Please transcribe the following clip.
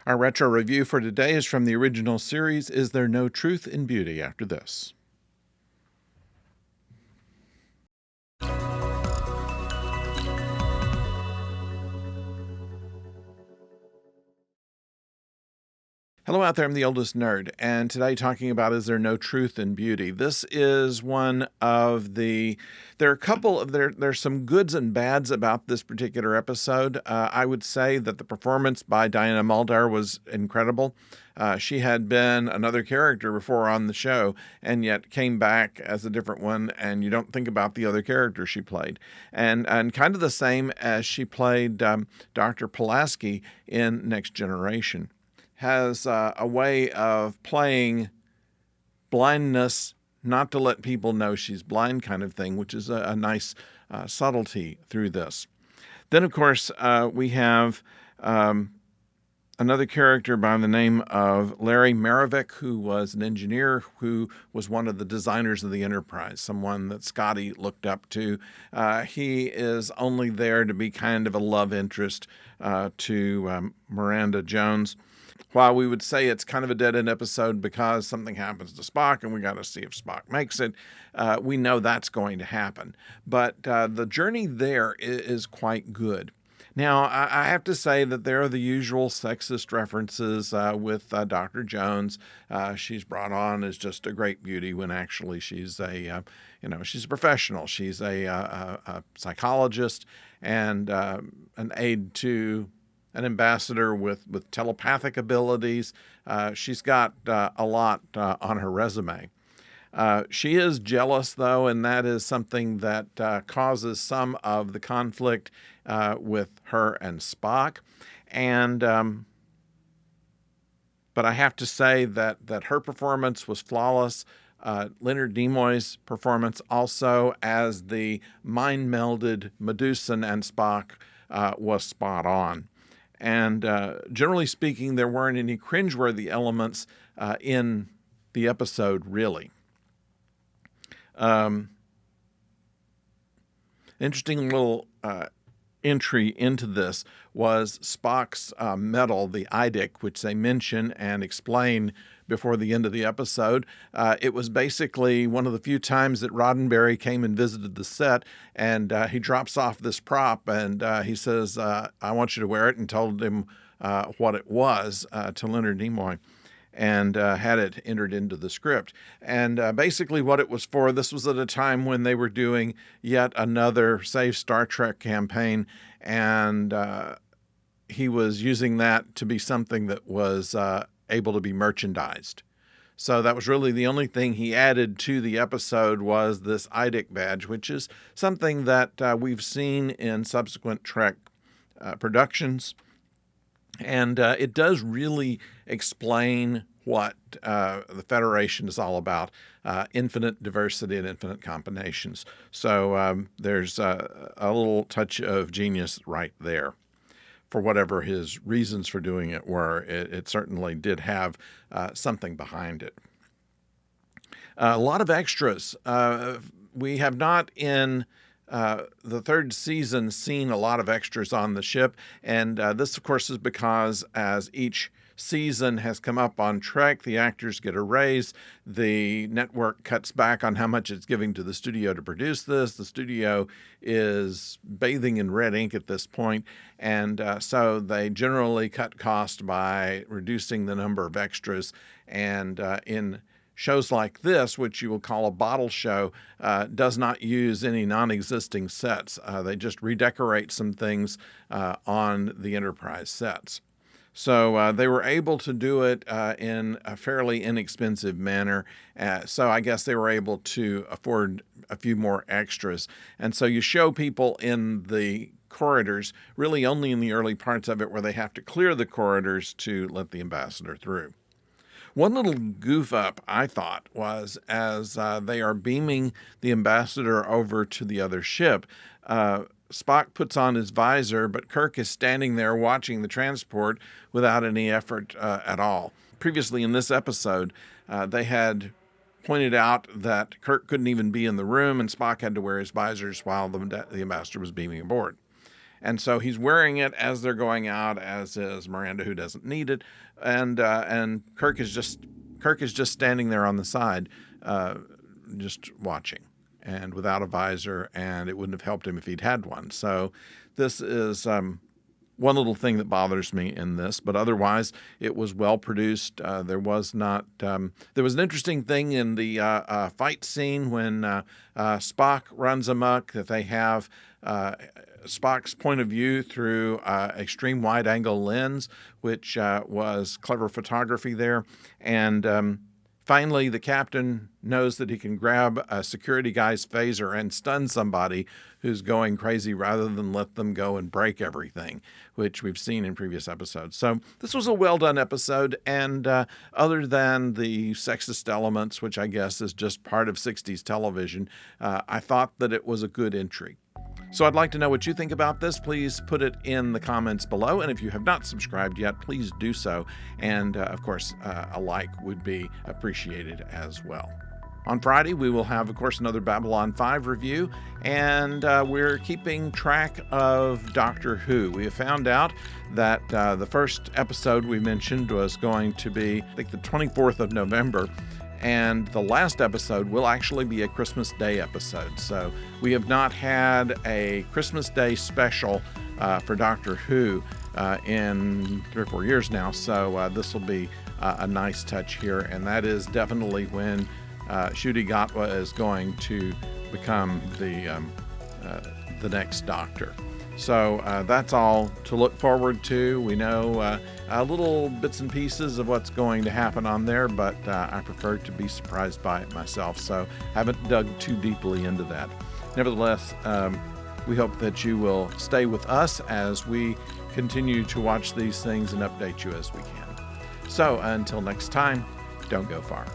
Our retro review for today is from the original series, Is There No Truth in Beauty, after this. Hello out there, I'm the oldest nerd, and today talking about Is There No Truth in Beauty. This is one of the, there are a couple of, there's some goods and bads about this particular episode. I would say that the performance by Diana Muldaur was incredible. She had been another character before on the show, and yet came back as a different one, and you don't think about the other character she played. And kind of the same as she played Dr. Pulaski in Next Generation. Has a way of playing blindness, not to let people know she's blind kind of thing, which is a nice subtlety through this. Then, of course, we have another character by the name of Larry Marovic, who was an engineer who was one of the designers of the Enterprise, someone that Scotty looked up to. He is only there to be kind of a love interest to Miranda Jones. While we would say it's kind of a dead-end episode because something happens to Spock and we got to see if Spock makes it, we know that's going to happen. But the journey there is quite good. Now, I have to say that there are the usual sexist references with Dr. Jones. She's brought on as just a great beauty when actually she's she's a professional. She's a psychologist and an aide to an ambassador with telepathic abilities. She's got a lot on her resume. She is jealous, though, and that is something that causes some of the conflict with her and Spock. And but I have to say that her performance was flawless. Leonard Nimoy's performance also as the mind-melded Medusan and Spock was spot on. And generally speaking, there weren't any cringeworthy elements in the episode, really. Interesting little entry into this was Spock's medal, the IDIC, which they mention and explain before the end of the episode. It was basically one of the few times that Roddenberry came and visited the set, and he drops off this prop, and he says, I want you to wear it, and told him what it was to Leonard Nimoy, and had it entered into the script. And basically what it was for, this was at a time when they were doing yet another Save Star Trek campaign, and he was using that to be something that was able to be merchandised. So that was really the only thing he added to the episode was this IDIC badge, which is something that we've seen in subsequent Trek productions. And it does really explain what the Federation is all about, infinite diversity and infinite combinations. So there's a little touch of genius right there. For whatever his reasons for doing it were, it certainly did have something behind it. A lot of extras. We have not in the third season seen a lot of extras on the ship, and this, of course, is because as each season has come up on Trek, the actors get a raise. The network cuts back on how much it's giving to the studio to produce this. The studio is bathing in red ink at this point, and so they generally cut cost by reducing the number of extras. And in shows like this, which you will call a bottle show, does not use any non-existing sets. They just redecorate some things on the Enterprise sets. So they were able to do it in a fairly inexpensive manner. So I guess they were able to afford a few more extras. And so you show people in the corridors, really only in the early parts of it where they have to clear the corridors to let the ambassador through. One little goof up, I thought, was as they are beaming the ambassador over to the other ship, Spock puts on his visor, but Kirk is standing there watching the transport without any effort at all. Previously in this episode, they had pointed out that Kirk couldn't even be in the room, and Spock had to wear his visors while the ambassador was beaming aboard. And so he's wearing it as they're going out, as is Miranda, who doesn't need it, and Kirk is just standing there on the side, just watching, and without a visor, and it wouldn't have helped him if he'd had one. So this is one little thing that bothers me in this, but otherwise it was well produced. There was an interesting thing in the fight scene when Spock runs amok, that they have Spock's point of view through extreme wide-angle lens, which was clever photography there. And finally, the captain knows that he can grab a security guy's phaser and stun somebody who's going crazy rather than let them go and break everything, which we've seen in previous episodes. So this was a well-done episode, and other than the sexist elements, which I guess is just part of 60s television, I thought that it was a good entry. So I'd like to know what you think about this. Please put it in the comments below. And if you have not subscribed yet, please do so. And of course, a like would be appreciated as well. On Friday, we will have, of course, another Babylon 5 review. And we're keeping track of Doctor Who. We have found out that the first episode we mentioned was going to be, I think, the 24th of November. And the last episode will actually be a Christmas Day episode. So we have not had a Christmas Day special for Doctor Who in 3 or 4 years now. So this will be a nice touch here. And that is definitely when Ncuti Gatwa is going to become the next Doctor. So that's all to look forward to. We know little bits and pieces of what's going to happen on there, but I prefer to be surprised by it myself, so I haven't dug too deeply into that. Nevertheless, we hope that you will stay with us as we continue to watch these things and update you as we can. So until next time, don't go far.